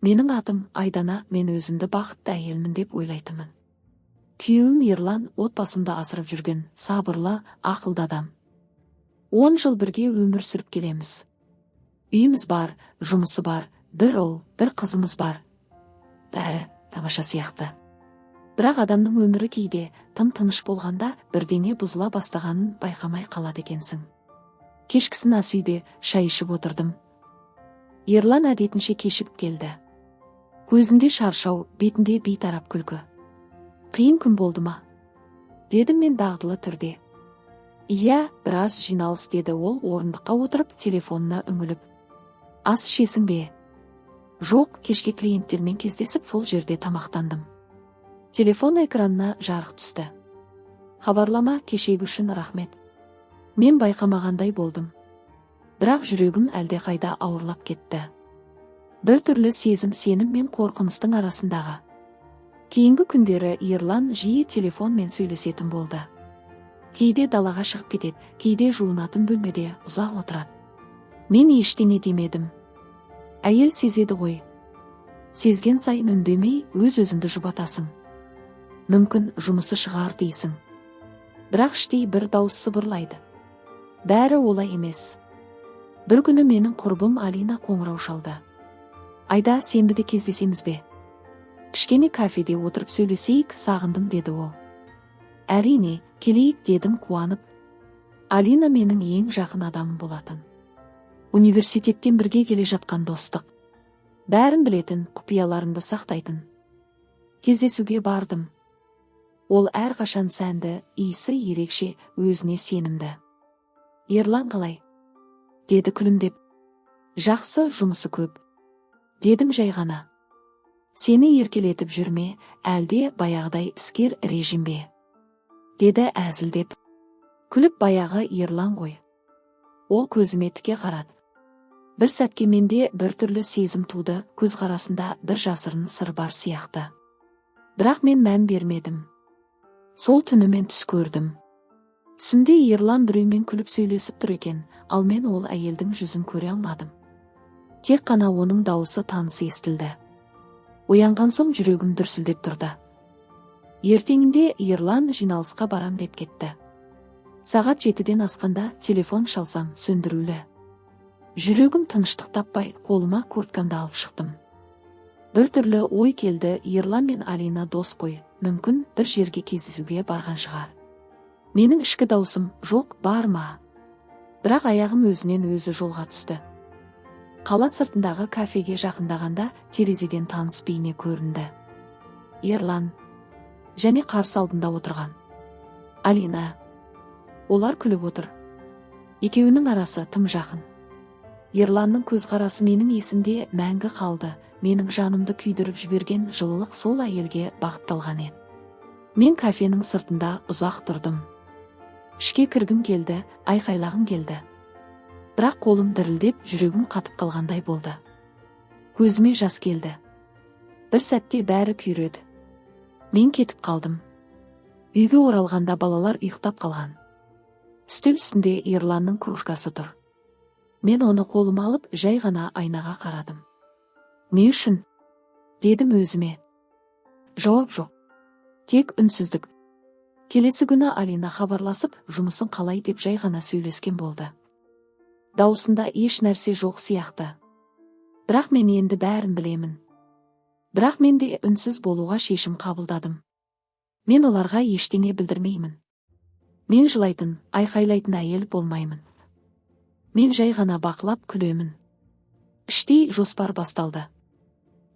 Менің атым Айдана, мен өзімді бақытты әйелмін деп ойлайтынмын. Күйеуім Ерлан отбасымды асырып жүрген, сабырлы, ақылды адам. 10 жыл бірге өмір сүріп келеміз. Үйіміз бар, жұмысы бар, бір ұл, бір қызымыз бар. Бәрі тамаша сияқты. Бірақ адамның өмірі кейде тым тыныш болғанда бірдеңе бұзыла бастағанын байқамай қалады екенсің. Кешкісін ас үйде шай ішіп отырдым. Ерлан әдетінше кешігіп келді. Көзінде шаршау, бетінде бейтарап күлкі. Қиын күн болды ма? Дедім мен дағдылы түрде. Иә, біраз жиналыс, деді ол орындыққа отырып телефонына үңіліп. Ас ішесің бе? Жоқ, кешке клиенттермен кездесіп сол жерде тамақтандым. Телефон экранына жарық түсті. Хабарлама, кешегі үшін рахмет. Мен байқамағандай болдым. Бірақ жүрегім әлдеқайда ауырлап кетті. Бір түрлі сезім, сенім мен қорқыныстың арасындағы. Кейінгі күндері Ерлан жиі телефонмен сөйлесетін болды. Кейде далаға шығып кетеді, кейде жуынатын бөлмеде ұзақ отырады. Мен ештеңе демедім. Әйел сезеді ғой. Сезген сайын үндемей өз-өзіңді жұбатасың. Мүмкін жұмысы шығар дейсің. Бірақ іштей бір дауыс сыбырлайды. Бәрі олай емес. Бір күні менің құрбым Алина қоңырау шалды. Айда, сенбіде кездесеміз бе? Кішкене кафеде отырып сөйлесейік, сағындым, деді ол. Әрине, келейік, дедім қуанып. Алина менің ең жақын адамым болатын. Университеттен бірге келе жатқан достық. Бәрін білетін, құпияларымды сақтайтын. Кездесуге бардым. Ол әрқашан сәнді, иісі ерекше, өзіне сенімді. Ерлан қалай? Деді күлімдеп. Жақсы, жұмысы көп. Дедім жай ғана. Сені еркелетіп жүрме, әлде баяғыдай іскер режим бе? Деді әзілдеп. Күліп, баяғы Ерлан ғой. Ол көзіме тіке қарады. Бір сәтке менде бір түрлі сезім туды, көзқарасында бір жасырын сыр бар сияқты. Бірақ мен мән бермедім. Сол түні мен түс көрдім. Түсімде Ерлан біреумен күліп сөйлесіп тұр екен, ал мен ол әйелдің жүзін көре алмадым. Тек қана оның дауысы таныс естілді. Оянған соң жүрегім дүрсілдеп тұрды. Ертеңінде Ерлан жиналысқа барам деп кетті. Сағат 7-ден асқанда телефон шалсам, сөндірулі. Жүрегім тыныштық таппай, қолыма курткамды алып шықтым. Бір түрлі ой келді, Ерлан мен Алина дос қой, мүмкін бір жерге кездесуге барған шығар. Менің ішкі даусым, жоқ, барма. Бірақ аяғым өзінен өзі жолға түсті. Қала сыртындағы кафеге жақындағанда терезеден таныс бейне көрінді. Ерлан және қарсы алдында отырған Алина. Олар күліп отыр. Екеуінің арасы тым жақын. Ерланның көзқарасы менің есімде мәңгі қалды. Менің жанымды күйдіріп жіберген жылылық сол әйелге бағытталған еді. Мен кафенің сыртында ұзақ тұрдым. Ішке кіргім келді, айқайлағым келді. Бірақ қолым дірілдеп, жүрегім қатып қалғандай болды. Көзіме жас келді. Бір сәтте бәрі күйреді. Мен кетіп қалдым. Үйге оралғанда балалар ұйықтап қалған. Үстел үстінде Ерланның кружкасы тұр. Мен оны қолыма алып, жай ғана айнаға қарадым. Не үшін? Дедім өзіме. Жауап жоқ. Тек үнсіздік. Келесі күні Алина хабарласып, жұмысын қалай деп жай ғана сөйлескен болды. Даусында еш нәрсе жоқ сияқты. Бірақ мен енді бәрін білемін. Бірақ мен де үнсіз болуға шешім қабылдадым. Мен оларға ештеңе білдірмеймін. Мен жылайтын, айқайлайтын әйел болмаймын. Мен жай ғана бақылап күлемін. Іштей жоспар басталды.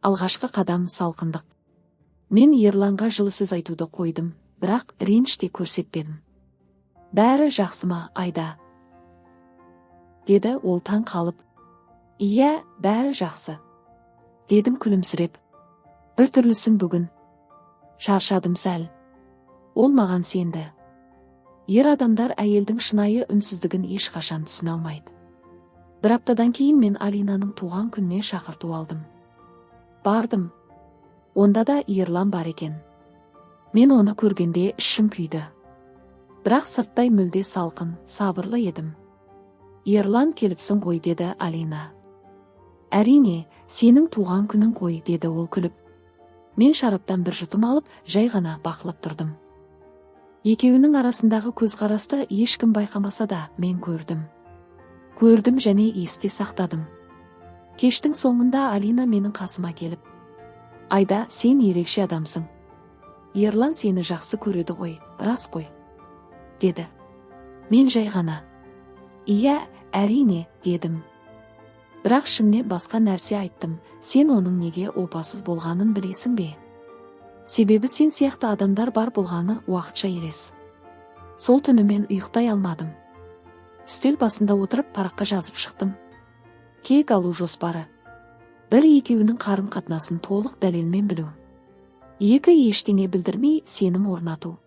Алғашқы қадам салқындық. Мен Ерланға жылы сөз айтуды қойдым, бірақ реніш те көрсетпедім. Бәрі жақсы ма, Айда? Деді ол таң қалып. Иә, бәрі жақсы. Дедім күлімсіреп. Бір түрлісің бүгін. Шаршадым сәл. Ол маған сенді. Ер адамдар әйелдің шынайы үнсіздігін ешқашан түсіне алмайды. Бір аптадан кейін мен Алинаның туған күніне шақырту алдым. Бардым. Онда да Ерлан бар екен. Мен оны көргенде ішім күйді. Бірақ сырттай мүлде салқын, сабырлы едім. Ерлан келіпсің ғой, деді Алина. Әрине, сенің туған күнің қой, деді ол күліп. Мен шараптан бір жұтым алып, жай ғана бақылап тұрдым. Екеуінің арасындағы көзқарасты ешкім байқамаса да мен көрдім. Көрдім және есте сақтадым. Кештің соңында Алина менің қасыма келіп: «Айда, сен ерекше адамсың. Ерлан сені жақсы көреді ғой, рас қой», деді. Мен жай ғана: «Иә, әрине», дедім. Бірақ ішімнен басқа нәрсе айттым: «Сен оның неге опасыз болғанын білесің бе? Себебі сен сияқты адамдар бар болғаны уақытша елес». Сол түні мен ұйықтай алмадым. Үстел басында отырып параққа жазып шықтым. Кек алу жоспары. 1. Екеуінің қарым-қатынасын толық дәлелмен білу. 2. Ештеңе білдірмей сенім орнату.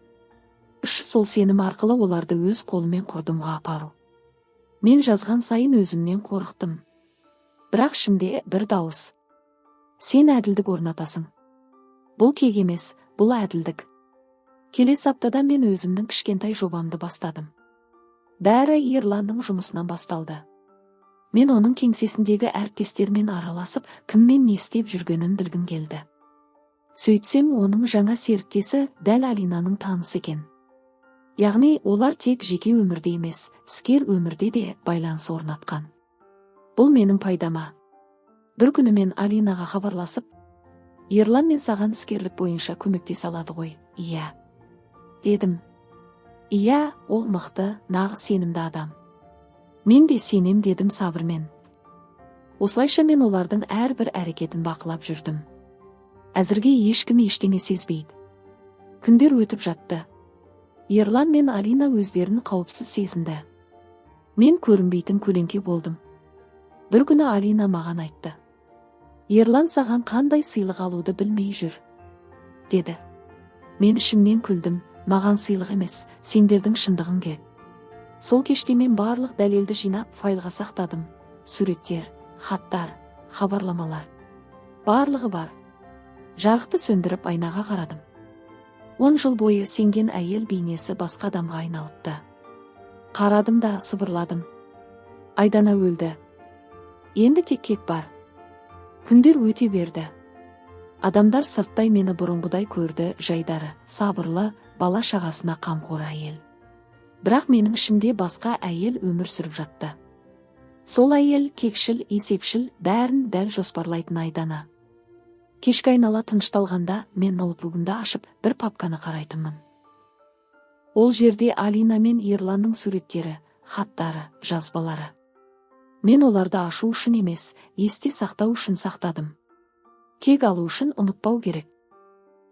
3. Сол сенім арқылы оларды өз қолымен құрдымға апару. Мен жазған сайын өзімнен қорықтым. Бірақ ішімде бір дауыс: «Сен әділдік орнатасың. Бұл кек емес, бұл әділдік». Келесі аптада мен өзімнің кішкентай жобамды бастадым. Бәрі Ерланның жұмысынан басталды. Мен оның кеңсесіндегі әріптестермен араласып, кіммен не істеп жүргенін білгім келді. Сөйтсем, оның жаңа серіктесі дәл Алинаның танысы екен. Яғни олар тек жеке өмірде емес, іскер өмірде де байланыс орнатқан. Бұл менің пайдама. Бір күні мен Алинаға хабарласып: «Ерлан мен саған іскерлік бойынша көмектесе алады ғой?» «Иә», дедім. «Иә, ол мықты, нағыз сенімді адам. Мен де сенем», дедім сабырмен. Осылайша мен олардың әрбір әрекетін бақылап жүрдім. Әзірге ешкім ештеңе сезбейді. Күндер өтіп жатты. Ерлан мен Алина өздерін қауіпсіз сезінді. Мен көрінбейтін көлеңке болдым. Бір күні Алина маған айтты: «Ерлан саған қандай сыйлық алуды білмей жүр», деді. Мен ішімнен күлдім. Маған сыйлық емес, сендердің шындығың керек. Сол кеште мен барлық дәлелді жинап файлға сақтадым. Суреттер, хаттар, хабарламалар. Барлығы бар. Жарықты сөндіріп айнаға қарадым. 10 жыл бойы сенген әйел бейнесі басқа адамға айналыпты. Қарадым да сыбырладым: «Айдана өлді. Енді тек кек бар». Күндер өте берді. Адамдар сырттай мені бұрынғыдай көрді: жайдары, сабырлы, бала шағасына қамқор әйел. Бірақ менің ішімде басқа әйел өмір сүріп жатты. Сол әйел кекшіл, есепшіл, бәрін дәл жоспарлайтын Айдана. Кешкі айнала тынышталғанда мен ноутбугымды ашып бір папканы қарайтынмын. Ол жерде Алина мен Ерланның суреттері, хаттары, жазбалары. Мен оларды ашу үшін емес, есте сақтау үшін сақтадым. Кек алу үшін ұмытпау керек.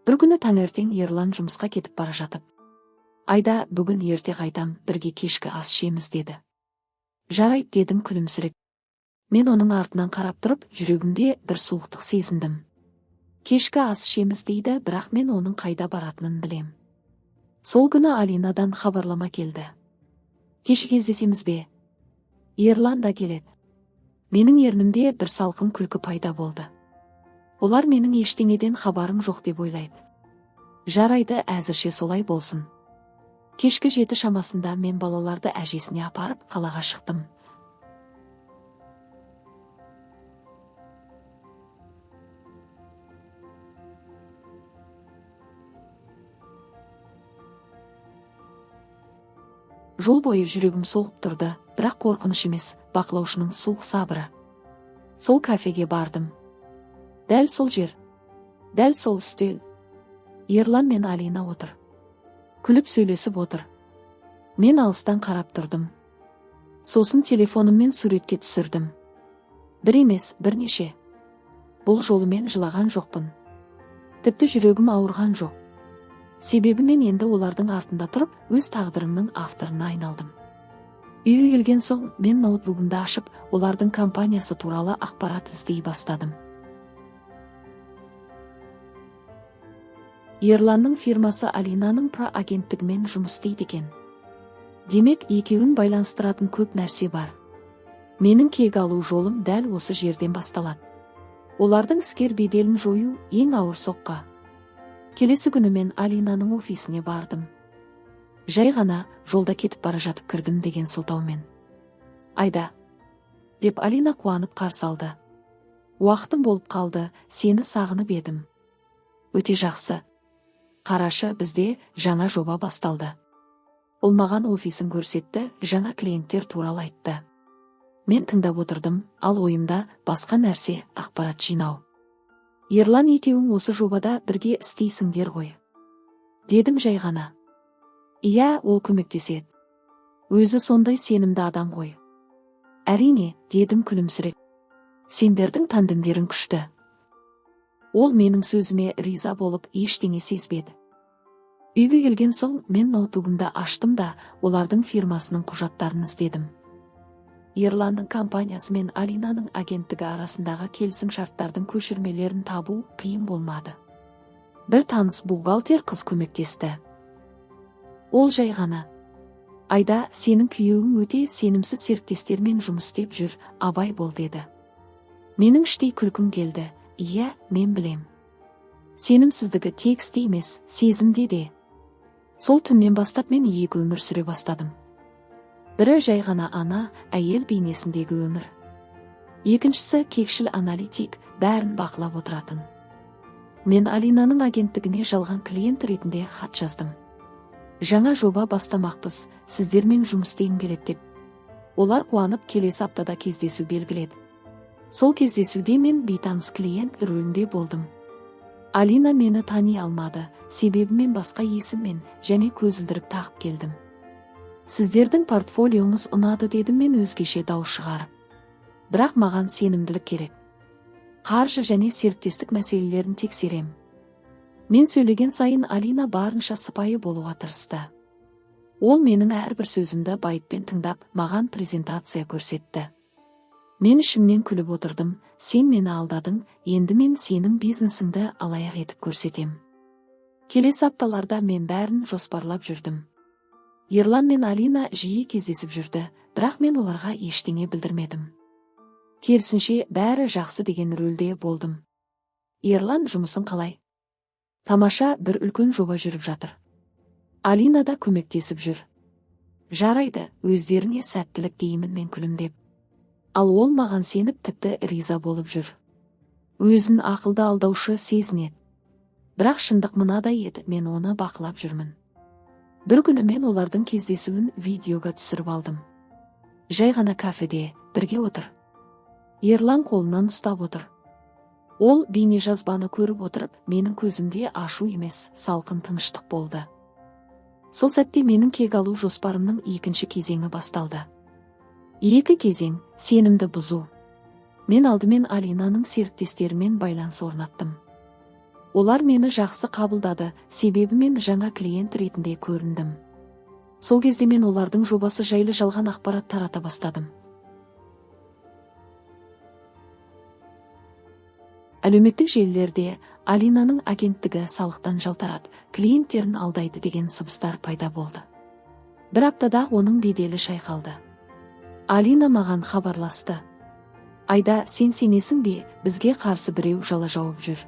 Бір күні таңертең Ерлан жұмысқа кетіп бара жатып: «Айда, бүгін ерте қайтам, бірге кешкі ас ішеміз», деді. «Жарайды», дедім күлімсіреп. Мен оның артынан қарап тұрып, жүрегімде бір суықтық сезіндім. Кешкі ас ішеміз дейді, бірақ мен оның қайда баратынын білем. Сол күні Алинадан хабарлама келді: «Кешке кездесеміз бе?» «Ерлан да келеді». Менің ернімде бір салқын күлкі пайда болды. Олар менің ештеңеден хабарым жоқ деп ойлайды. Жарайды, әзірше солай болсын. Кешкі 7 шамасында мен балаларды әжесіне апарып қалаға шықтым. Жол бойы жүрегім соғып тұрды, бірақ қорқыныш емес, бақылаушының суық сабыры. Сол кафеге бардым. Дәл сол жер, дәл сол үстел. Ерлан мен Алина отыр. Күліп сөйлесіп отыр. Мен алыстан қарап тұрдым. Сосын телефоныммен суретке түсірдім. Бір емес, бірнеше. Бұл жолы мен жылаған жоқпын. Тіпті жүрегім ауырған жоқ. Себебі мен енді олардың артында тұрып, өз тағдырымның авторына айналдым. Үйге келген соң, мен ноутбугымды ашып, олардың компаниясы туралы ақпарат іздей бастадым. Ерланның фирмасы Алинаның агенттігімен жұмыс істейді екен. Демек, екеуін байланыстыратын көп нәрсе бар. Менің кек алу жолым дәл осы жерден басталады. Олардың іскер беделін жою ең ауыр соққы. Келесі күні мен Алинаның офисіне бардым. Жай ғана жолда кетіп бара жатып кірдім деген сылтаумен. «Айда», деп Алина қуанып қарсы алды. Уақытым болып қалды, сені сағынып едім. Өте жақсы. Қарашы, бізде жаңа жоба басталды. Ол маған офисін көрсетті, жаңа клиенттер туралы айтты. Мен тыңдап отырдым, ал ойымда басқа нәрсе, ақпарат жинау. Ерлан, екеуің осы жобада бірге істейсіңдер ғой. Дедім жай ғана. Иә, ол көмектеседі. Өзі сондай сенімді адам ғой. Әрине, дедім күлімсіреп. Сендердің тандемдерің күшті. Ол менің сөзіме риза болып ештеңе сезбеді. Үйге келген соң мен ноутбугымды аштым да олардың фирмасының құжаттарын іздедім. Ерланның компаниясы мен Алинаның агенттігі арасындағы келісім шарттардың көшірмелерін табу қиын болмады. Бір таныс бухгалтер қыз көмектесті. Ол жай ғана. Айда, сенің күйеуің өте сенімсіз серіктестермен жұмыс істеп жүр, абай бол деді. Менің іштей күлкім келді. Иә, мен білем. Сенімсіздігі тек істе емес, сезімде де. Сол түннен бастап мен екі өмір сүре бастадым. Бірі жай ғана ана, әйел бейнесіндегі өмір. Екіншісі кекшіл аналитик, бәрін бақылап отыратын. Мен Алинаның агенттігіне жалған клиент ретінде хат жаздым. Жаңа жоба бастамақпыз, сіздермен жұмыс істегім келеді деп. Олар қуанып келесі аптада кездесу белгіледі. Сол кездесуде мен бейтаныс клиент рөлінде болдым. Алина мені тани алмады, себебі мен басқа есіммен және көзілдірік тағып келдім. Сіздердің портфолиоңыз ұнады дедім мен өзгеше дауыс шығарып. Бірақ маған сенімділік керек. Қаржы және серіктестік мәселелерін тексерем. Мен сөйлеген сайын Алина барынша сыпайы болуға тырысты. Ол менің әрбір сөзімді байыппен тыңдап, маған презентация көрсетті. Мен ішімнен күліп отырдым, сен мені алдадың, енді мен сенің бизнесіңді алаяқ етіп көрсетем. Келесі апталарда мен бәрін жоспарлап жүрдім. Ерлан мен Алина жиі кездесіп жүрді, бірақ мен оларға ештеңе білдірмедім. Керісінше бәрі жақсы деген рөлде болдым. Ерлан, жұмысын қалай? Тамаша, бір үлкен жоба жүріп жатыр. Алина да көмектесіп жүр. Жарайды, өздеріңе сәттілік деймін мен күлімдеп. Ал ол маған сеніп тіпті риза болып жүр. Өзін ақылды алдаушы сезінеді. Бірақ шындық мынадай еді, мен оны бақылап жүрмін. Бір күні мен олардың кездесуін видеоға түсіріп алдым. Жай ғана кафеде, бірге отыр. Ерлан қолынан ұстап отыр. Ол бейнежазбаны көріп отырып, менің көзімде ашу емес, салқын тыныштық болды. Сол сәтте менің кек алу жоспарымның екінші кезеңі басталды. Екі кезең, сенімді бұзу. Мен алдымен Алинаның серіктестерімен байланыс орнаттым. Олар мені жақсы қабылдады, себебі мен жаңа клиент ретінде көріндім. Сол кезде мен олардың жобасы жайлы жалған ақпарат тарата бастадым. Әлеуметтік желілерде Алинаның агенттігі салықтан жалтарады, клиенттерін алдайды деген сыбыстар пайда болды. Бір аптада оның беделі шайқалды. Алина маған хабарласты. Айда, сен сенесің бе, бізге қарсы біреу жала жауып жүр.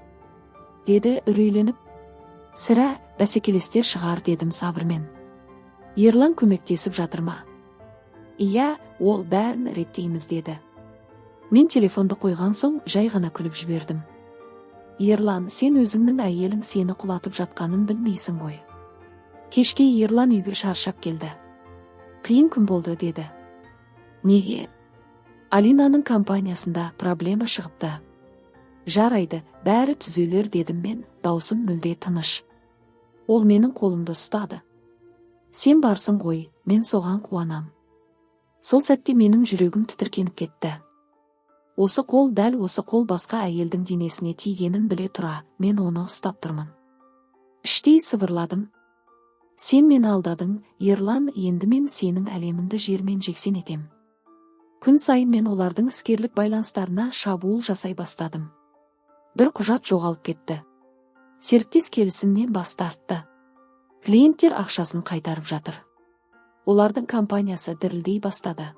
Деді үрейленіп. Сірә, бәсекелестер шығар дедім сабырмен. Ерлан көмектесіп жатыр ма? Иә, ол бәрін реттейміз деді. Мен телефонды қойған соң жай ғана күліп жібердім. Ерлан, сен өзіңнің әйелің сені құлатып жатқанын білмейсің ғой. Кешке Ерлан үйге шаршап келді. Қиын күн болды деді. Неге? Алинаның компаниясында проблема шығыпты. Жарайды, бәрі түзелер дедім мен, даусым мүлде тыныш. Ол менің қолымды ұстады. Сен барсың ғой, мен соған қуанам. Сол сәтте менің жүрегім тітіркеніп кетті. Осы қол дәл осы қол басқа әйелдің денесіне тигенін біле тұра, мен оны ұстап тұрмын. Іштей сыбырладым. Сен мені алдадың, Ерлан, енді мен сенің әлеміңді жермен жексен етем. Күн сайын мен олардың іскерлік байланыстарына шабуыл жасай бастадым. Бір құжат жоғалып кетті. Серіктес келісімнен бас тартты. Клиенттер ақшасын қайтарып жатыр. Олардың компаниясы дірілдей бастады.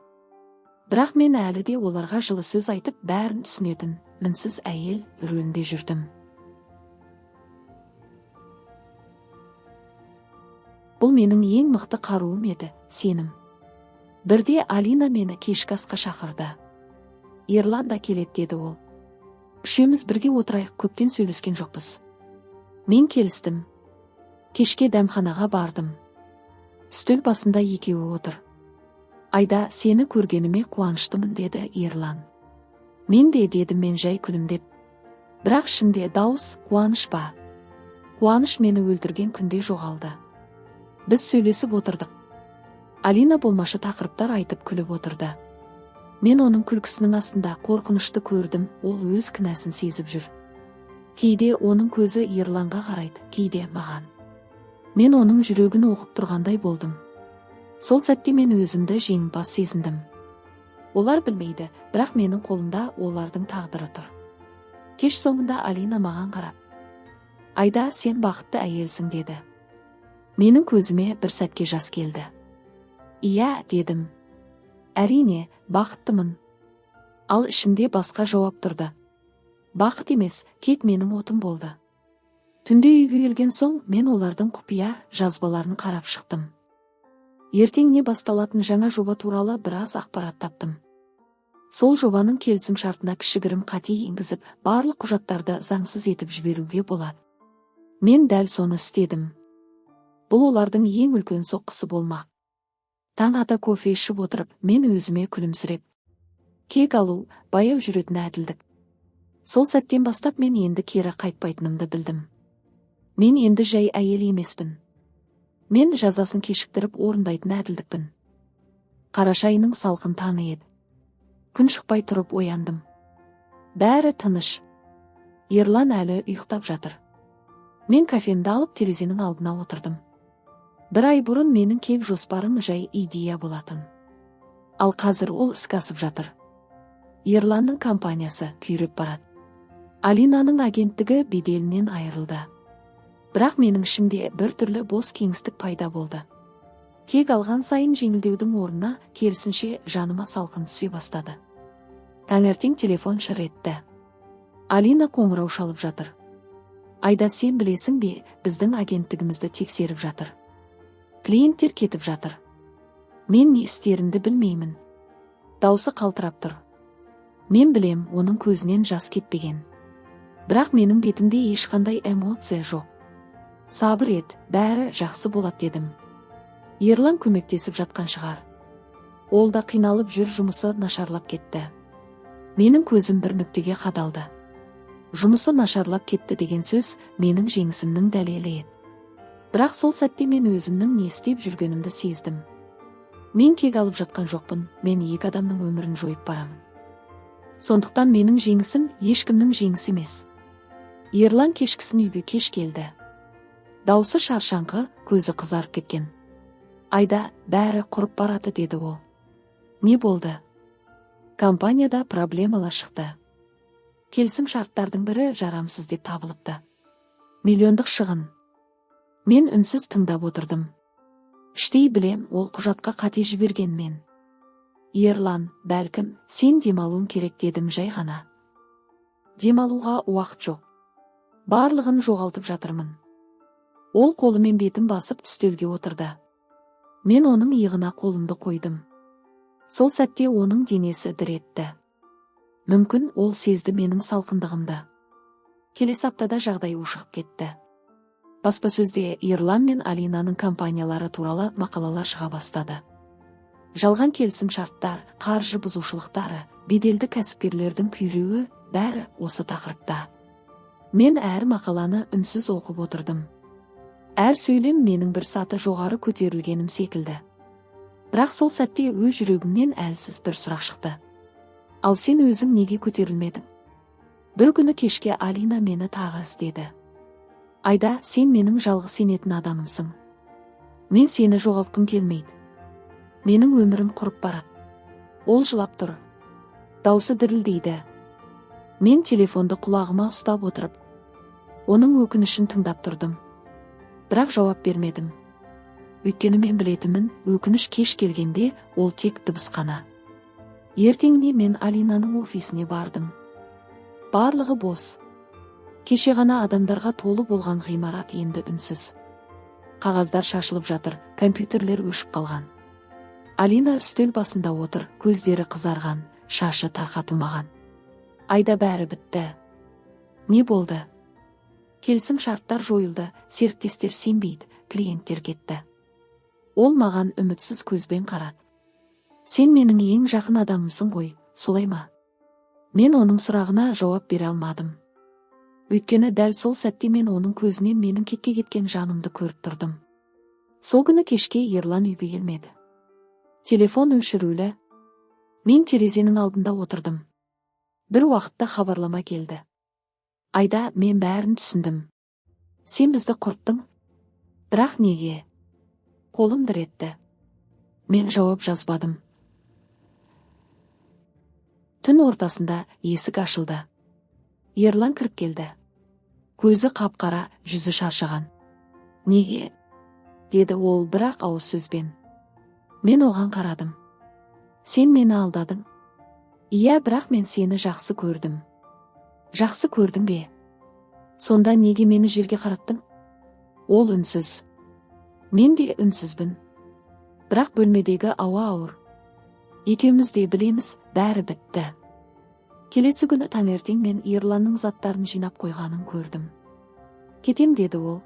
Бірақ мен әлі де оларға жылы сөз айтып бәрін түсінетін, мінсіз әйел рөлінде жүрдім. Бұл менің ең мықты қаруым еді, сенім. Бірде Алина мені кешкі асқа шақырды. Ерлан да келеді деді ол. Үшеуміз бірге отырайық, көптен сөйлескен жоқпыз. Мен келістім. Кешке дәмханаға бардым. Үстел басында екеуі отыр. Айда, сені көргеніме қуаныштымын, деді Ерлан. Мен де, дедім мен жай күлімдеп. Бірақ ішімде дауыс, қуаныш па? Қуаныш мені өлтірген күнде жоғалды. Біз сөйлесіп отырдық. Алина болмашы тақырыптар айтып күліп отырды. Мен оның күлкісінің астында қорқынышты көрдім, ол өз кінәсін сезіп жүр. Кейде оның көзі Ерланға қарайды, кейде маған. Мен оның жүрегін оқып тұрғандай болдым. Сол сәтте мен өзімді жеңімпаз сезіндім. Олар білмейді, бірақ менің қолымда олардың тағдыры тұр. Кеш соңында Алина маған қарап: Айда, сен бақытты әйелсің, деді. Менің көзіме бір сәтке жас келді. Иә, дедім. Әрине, бақыттымын. Ал ішімде басқа жауап тұрды. Бақыт емес, кек менің отым болды. Түнде үйге келген соң мен олардың құпия жазбаларын қарап шықтым. Ертең не басталатын жаңа жоба туралы біраз ақпарат таптым. Сол жобаның келісім шартына кішігірім қате енгізіп, барлық құжаттарды заңсыз етіп жіберуге болады. Мен дәл соны істедім. Бұл олардың ең үлкен соққысы болмақ. Таң ата кофе ішіп отырып, мен өзіме күлімсіреп: кек алу, баяу жүретін әділдік. Сол сәттен бастап мен енді кері қайтпайтынымды білдім. Мен енді жай әйел емеспін. Мен жазасын кешіктіріп орындайтын әділдікпін. Қараша айының салқын таңы еді. Күн шықпай тұрып ояндым. Бәрі тыныш. Ерлан әлі ұйықтап жатыр. Мен кафемді алып терезенің алдына отырдым. Бір ай бұрын менің кек жоспарым жай идея болатын. Ал қазір ол іске асып жатыр. Ерланның компаниясы күйреп барады. Алинаның агенттігі беделінен айырылды. Бірақ менің ішімде бір түрлі бос кеңістік пайда болды. Кек алған сайын жеңілдеудің орнына керісінше жаныма салқын түсе бастады. Таңертең телефон шыр етті. Алина қоңырау шалып жатыр. Айда, сен білесің бе, біздің агенттігімізді тексеріп жатыр. Клиенттер кетіп жатыр. Мен не істерімді білмеймін. Даусы қалтырап тұр. Мен білем, оның көзінен жас кетпеген. Бірақ менің бетімде ешқандай эмоция жоқ. Сабыр ет, бәрі жақсы болады, дедім. Ерлан көмектесіп жатқан шығар. Ол да қиналып жүр, жұмысы нашарлап кетті. Менің көзім бір нүктеге қадалды. Жұмысы нашарлап кетті деген сөз менің жеңісімнің дәлелі еді. Бірақ сол сәтте мен өзімнің не істеп жүргенімді сездім. Мен кек алып жатқан жоқпын, мен екі адамның өмірін жойып барамын. Сондықтан менің жеңісім ешкімнің жеңісі емес. Ерлан кешкісін үйге кеш келді. Даусы шаршаңқы, көзі қызарып кеткен. Айда, бәрі құрып барады, деді ол. Не болды? Компанияда проблемалар шықты. Келісім шарттардың бірі жарамсыз деп табылыпты. Миллиондық шығын. Мен үнсіз тыңдап отырдым. Іштей білем, ол құжатқа қате жіберген мен. Ерлан, бәлкім, сен демалуың керек, дедім жай ғана. Демалуға уақыт жоқ. Барлығын жоғалтып жатырмын. Ол қолымен бетін басып үстелге отырды. Мен оның иығына қолымды қойдым. Сол сәтте оның денесі дір етті. Мүмкін ол сезді менің салқындығымды. Келесі аптада жағдай ушығып кетті. Баспасөзде Ерлан мен Алинаның компаниялары туралы мақалалар шыға бастады. Жалған келісім шарттар, қаржы бұзушылықтары, беделді кәсіпкерлердің күйреуі, бәрі осы тақырыпта. Мен әр мақаланы үнсіз оқып отырдым. Әр сөйлем менің бір саты жоғары көтерілгенім секілді. Бірақ сол сәтте өз жүрегімнен әлсіз бір сұрақ шықты. Ал сен өзің неге көтерілмедің? Бір күні кешке Алина мені тағы іздеді. Айда, сен менің жалғыз сенетін адамымсың. Мен сені жоғалтқым келмейді. Менің өмірім құрып барады. Ол жылап тұр. Даусы дірілдейді. Мен телефонды құлағыма ұстап отырып, оның өкінішін тыңдап тұрдым. Бірақ жауап бермедім. Өйткені мен білетімін, өкініш кеш келгенде ол тек дыбыс қана. Ертеңіне мен Алинаның офисіне бардым. Барлығы бос. Кеше ғана адамдарға толы болған ғимарат енді үнсіз. Қағаздар шашылып жатыр, компьютерлер өшіп қалған. Алина үстел басында отыр, көздері қызарған, шашы тарқатылмаған. Айда, бәрі бітті. Не болды? Келісім шарттар жойылды, серіктестер сенбейді, клиенттер кетті. Ол маған үмітсіз көзбен қарады. Сен менің ең жақын адамымсың ғой, солай ма? Мен оның сұрағына жауап бере алмадым. Өйткені дәл сол сәтте мен оның көзінен менің кетке кеткен жанымды көріп тұрдым. Сол күні кешке Ерлан үйге келмеді. Телефон өшірулі. Мен терезенің алдында отырдым. Бір уақытта хабарлама келді. Айда, мен бәрін түсіндім. Сен бізді құрттың? Бірақ неге? Қолым дір етті. Мен жауап жазбадым. Түн ортасында есік ашылды. Ерлан кіріп келді. Көзі қап-қара, жүзі шаршаған. Неге? Деді ол бірақ ауыз сөзбен. Мен оған қарадым. Сен мені алдадың? Иә, бірақ мен сені жақсы көрдім. Жақсы көрдің бе? Сонда неге мені жерге қараттың? Ол үнсіз. Мен де үнсізбін. Бірақ бөлмедегі ауа ауыр. Екеуміз де білеміз, бәрі бітті. Келесі күні таңертең мен Ерланның заттарын жинап қойғанын көрдім. Кетем деді ол.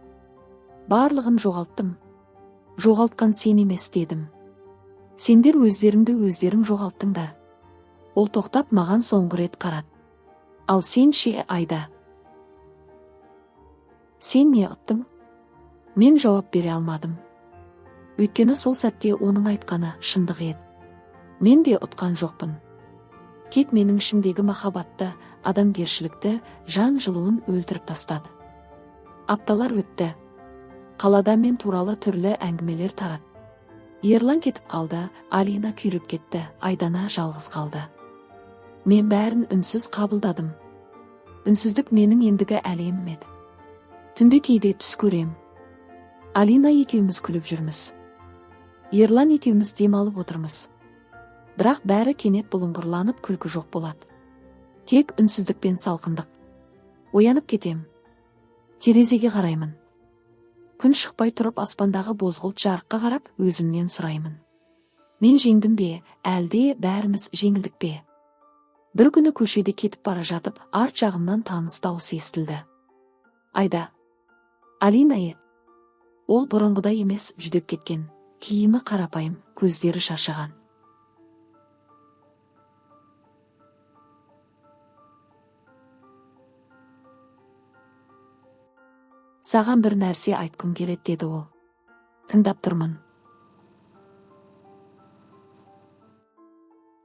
Барлығын жоғалттым. Жоғалтқан сен емес дедім. Сендер өздеріңді өздерің жоғалттыңдар. Ол тоқтап маған соңғы рет қарады. Ал сен ше, Айда? Сен не ұттың? Мен жауап бере алмадым. Өйткені сол сәтте оның айтқаны шындық еді. Мен де ұтқан жоқпын. Кек менің ішімдегі махаббатты, адамгершілікті, жан жылуын өлтіріп тастады. Апталар өтті. Қалада мен туралы түрлі әңгімелер тарады. Ерлан кетіп қалды, Алина күйреп кетті, Айдана жалғыз қалды. Мен бәрін үнсіз қабылдадым. Үнсіздік менің ендігі әлемім еді. Түнде кейде түс көрем. Алина екеуміз күліп жүрміз. Ерлан екеуміз демалып отырмыз. Бірақ бәрі кенет бұлыңғырланып күлкі жоқ болады. Тек үнсіздік пен салқындық. Оянып кетем. Терезеге қараймын. Күн шықпай тұрып аспандағы бозғылт жарыққа қарап өзімнен сұраймын. Мен жеңдім бе, әлде бәріміз жеңілдік пе? Бір күні көшеде кетіп бара жатып, арт жағымнан таныс дауыс естілді. Айда. Алина еді. Ол бұрынғыдай емес, жүдеп кеткен. Киімі қарапайым, көздері шаршаған. Саған бір нәрсе айтқым келеді, деді ол. Тыңдап тұрмын.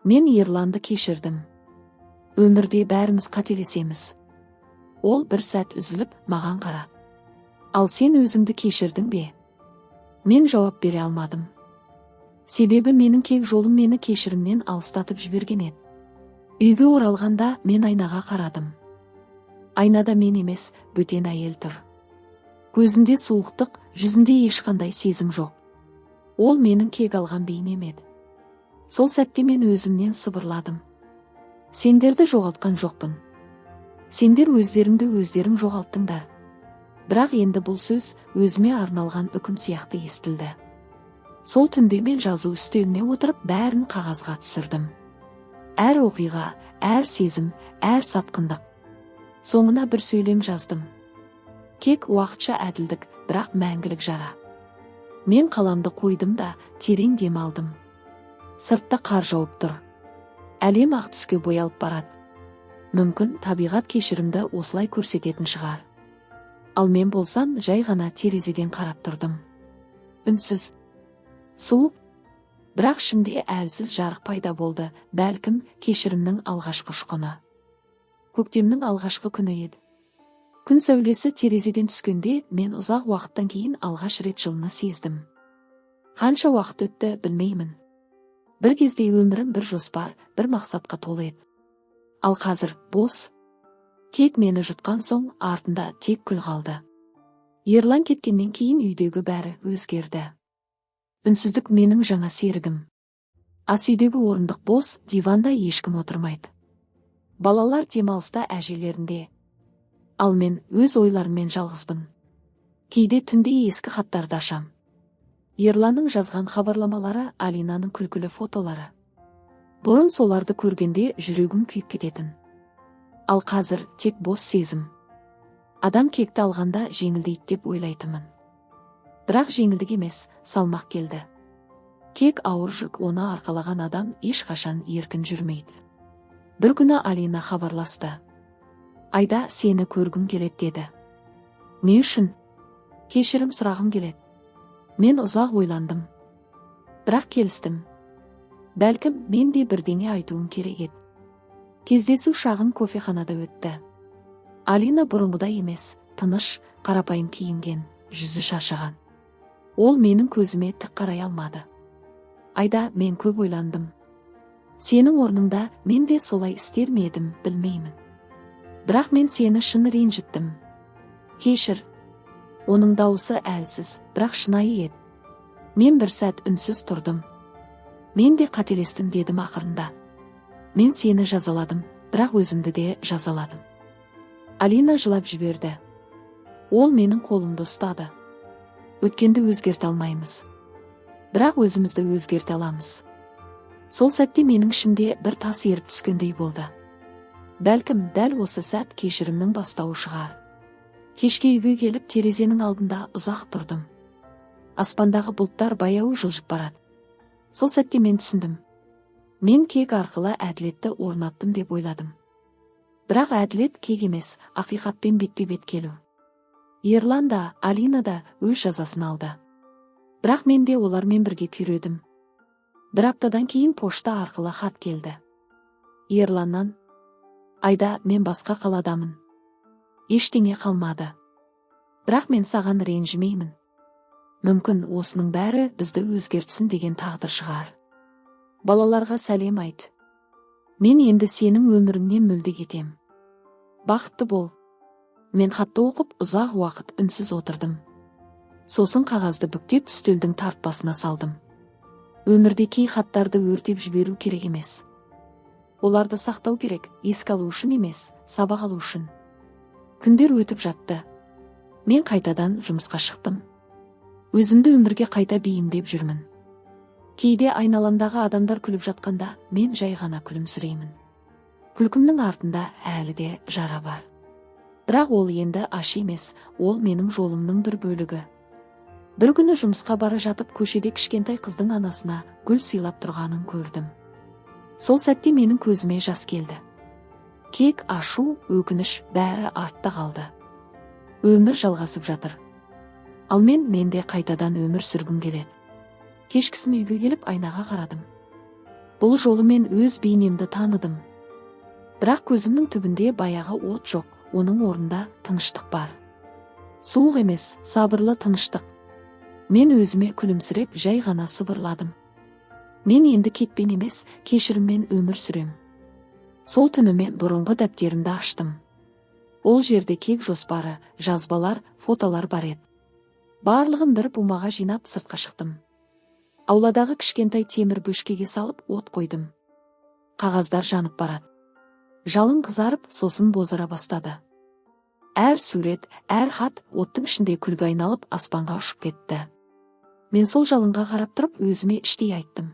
Мен Ерланды кешірдім. Өмірде бәріміз қателесеміз. Ол бір сәт үзіліп маған қарады. Ал сен өзіңді кешірдің бе? Мен жауап бере алмадым. Себебі менің кек жолым мені кешірімнен алыстатып жіберген еді. Үйге оралғанда мен айнаға қарадым. Айнада мен емес, бөтен әйел тұр. Көзінде суықтық, жүзінде ешқандай сезім жоқ. Ол менің кек алған бейнем еді. Сол сәтте мен өзімнен сыбырладым. Сендерді жоғалтқан жоқпын. Сендер өздеріңді өздерің жоғалттыңдар. Бірақ енді бұл сөз өзіме арналған үкім сияқты естілді. Сол түнде мен жазу үстеліне отырып бәрін қағазға түсірдім. Әр оқиға, әр сезім, әр сатқындық. Соңына бір сөйлем жаздым. Кек уақытша әділдік, бірақ мәңгілік жара. Мен қаламды қойдым да терең дем алдым. Сыртта қар жауып тұр. Әлем ақ түске боялып барады. Мүмкін табиғат кешірімді осылай көрсететін шығар. Ал мен болсам жай ғана терезеден қарап тұрдым. Үнсіз. Суық. Бірақ ішімде әлсіз жарық пайда болды, бәлкім кешірімнің алғашқы ұшқыны. Көктемнің алғашқы күні еді. Күн сәулесі терезеден түскенде мен ұзақ уақыттан кейін алғаш рет жылыны сездім. Қанша уақыт өтті білмеймін. Бір кезде өмірім бір жоспар, бір мақсатқа толы еді. Ал қазір бос. Кек мені жұтқан соң артында тек күл қалды. Ерлан кеткеннен кейін үйдегі бәрі өзгерді. Үнсіздік менің жаңа серігім. Ас үйдегі орындық бос, диванда ешкім отырмайды. Балалар демалыста әжелерінде. Ал мен өз ойларыммен жалғызбын. Кейде түнде ескі хаттарды ашам. Ерланның жазған хабарламалары, Алинаның күлкілі фотолары. Бұрын соларды көргенде жүрегім күйіп кететін. Ал қазір тек бос сезім. Адам кекті алғанда жеңілдейді деп ойлайтымын. Бірақ жеңілдік емес, салмақ келді. Кек ауыр жүк, оны арқалаған адам ешқашан еркін жүрмейді. Бір күні Алина хабарласты. Айда, сені көргім келет деді. Не үшін? Кешірім сұрағым келет. Мен ұзақ ойландым. Бірақ келістім. Бәлкім мен де бірдеңе айтуым керек еді. Кездесу шағын кофеханада өтті. Алина бұрынғыдай емес, тыныш, қарапайым киінген, жүзі шаршаған. Ол менің көзіме тік қарай алмады. Айда, мен көп ойландым. Сенің орныңда мен де солай істер ме едім, білмеймін. Бірақ мен сені шын ренжіттім. Кешір. Оның дауысы әлсіз, бірақ шынайы еді. Мен бір сәт үнсіз тұрдым. Мен де қателестім дедім ақырында. Мен сені жазаладым, бірақ өзімді де жазаладым. Алина жылап жіберді. Ол менің қолымды ұстады. Өткенді өзгерте алмаймыз. Бірақ өзімізді өзгерте аламыз. Сол сәтте менің ішімде бір тас еріп түскендей болды. Бәлкім дәл осы сәт кешірімнің бастауы шығар. Кешке үйге келіп терезенің алдында ұзақ тұрдым. Аспандағы бұлттар баяу жылжып барады. Сол сәтте мен түсіндім. Мен кек арқылы әділетті орнаттым деп ойладым. Бірақ әділет кек емес, ақиқатпен бетпе-бет келу. Ерлан да, Алина да өз жазасын алды. Бірақ мен де олармен бірге күйредім. Бір аптадан кейін пошта арқылы хат келді. Ерланнан. Айда, мен басқа қаладамын. Ештеңе қалмады. Бірақ мен саған ренжімеймін. Мүмкін осының бәрі бізді өзгертсін деген тағдыр шығар. Балаларға сәлем айт. Мен енді сенің өміріңнен мүлде кетем. Бақытты бол. Мен хатты оқып ұзақ уақыт үнсіз отырдым. Сосын қағазды бүктеп үстелдің тартпасына салдым. Өмірде кей хаттарды өртеп жіберу керек емес. Оларды сақтау керек, еске алу үшін емес, сабақ алу үшін. Күндер өтіп жатты. Мен қайтадан жұмысқа шықтым. Өзімді өмірге қайта бейімдеп жүрмін. Кейде айналамдағы адамдар күліп жатқанда, мен жай ғана күлімсіреймін. Күлкімнің артында әлі де жара бар. Бірақ ол енді аш емес, ол менің жолымның бір бөлігі. Бір күні жұмысқа бара жатып көшеде кішкентай қыздың анасына гүл сыйлап тұрғанын көрдім. Сол сәтте менің көзіме жас келді. Кек, ашу, өкініш бәрі артта қалды. Өмір жалғасып жатыр. Ал менде қайтадан өмір сүргім келеді. Кешкісін үйге келіп айнаға қарадым. Бұл жолы мен өз бейнемді таныдым. Бірақ көзімнің түбінде баяғы от жоқ, оның орнында тыныштық бар. Суық емес, сабырлы тыныштық. Мен өзіме күлімсіреп жай ғана сыбырладым. Мен енді кетпен емес, кешіріммен өмір сүрем. Сол түні мен бұрынғы дәптерімді аштым. Ол жерде кек жоспары, жазбалар, фотолар бар еді. Барлығын бір бумаға жинап сыртқа шықтым. Ауладағы кішкентай темір бөшкеге салып от қойдым. Қағаздар жанып барады. Жалын қызарып, сосын бозара бастады. Әр сурет, әр хат оттың ішінде күлге айналып аспанға ұшып кетті. Мен сол жалынға қарап тұрып өзіме іштей айттым.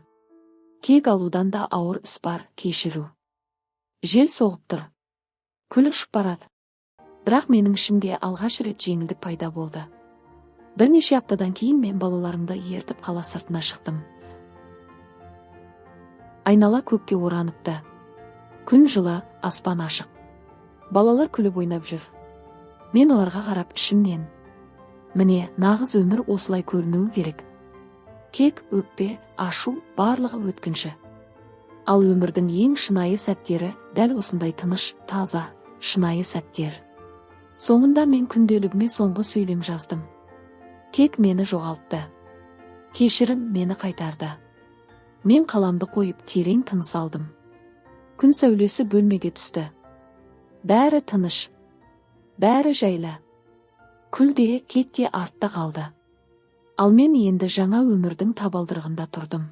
Кек алудан да ауыр іс бар, кешіру. Жел соғып тұр. Күл ұшып барады. Бірақ менің ішімде алғаш рет жеңілдік пайда болды. Бірнеше аптадан кейін мен балаларымды ертіп қала сыртына шықтым. Айнала көкке ораныпты. Күн жылы, аспан ашық. Балалар күліп ойнап жүр. Мен оларға қарап ішімнен. Міне, нағыз өмір осылай көрінуі керек. Кек, өкпе, ашу, барлығы өткінші. Ал өмірдің ең шынайы сәттері дәл осындай тыныш, таза, шынайы сәттер. Соңында мен күнделігіме соңғы сөйлем жаздым. Кек мені жоғалтты. Кешірім мені қайтарды. Мен қаламды қойып терең тыныс алдым. Күн сәулесі бөлмеге түсті. Бәрі тыныш. Бәрі жайлы. Күл де, кек те артта қалды. Ал мен енді жаңа өмірдің табалдырығында тұрдым.